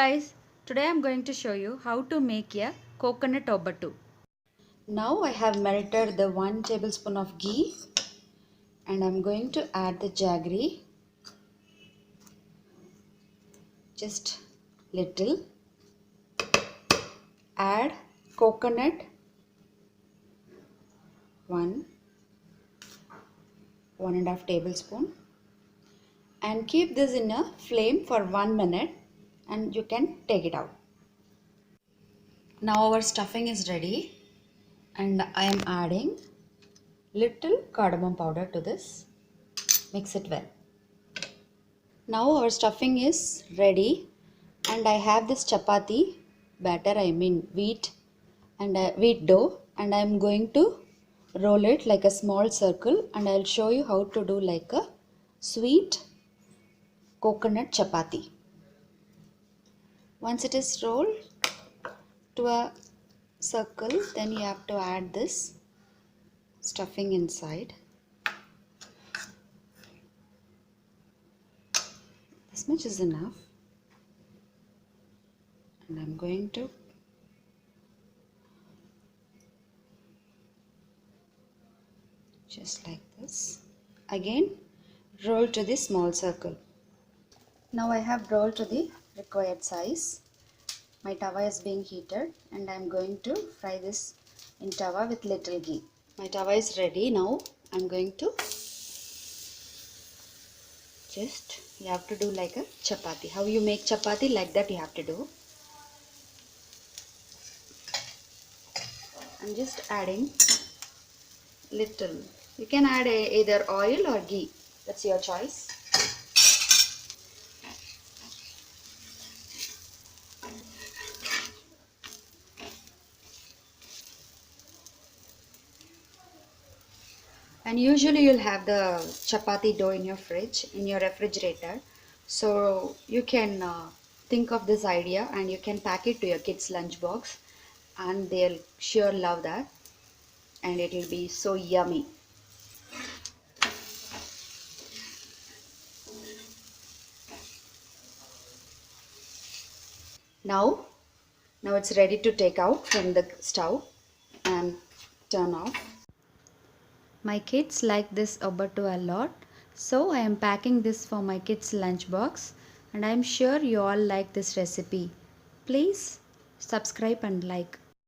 guys, today I am going to show you how to make a coconut obattu. Now I have melted the 1 tablespoon of ghee and I am going to add the jaggery, just little. Add coconut 1.5 tablespoon and keep this in a flame for 1 minute and you can take it out. Now our stuffing is ready and I am adding little cardamom powder to this. Mix it well. Now our stuffing is ready and I have this chapati batter, wheat and wheat dough, and I am going to roll it like a small circle and I will show you how to do like a sweet coconut chapati. Once it is rolled to a circle, then you have to add this stuffing inside. This much is enough and I'm going to just like this. Again roll to the small circle. Now I have rolled to the required size. My tawa is being heated and I am going to fry this in tawa with little ghee. My tawa is ready. Now I am going to you have to do like a chapati. How you make chapati, like that you have to do. I'm just adding little. You can add either oil or ghee. That's your choice. And usually you'll have the chapati dough in your fridge, in your refrigerator. So you can think of this idea and you can pack it to your kids' lunchbox and they'll sure love that and it will be so yummy. Now it's ready to take out from the stove and turn off. My kids like this obattu a lot, so I am packing this for my kids' lunchbox and I am sure you all like this recipe. Please subscribe and like.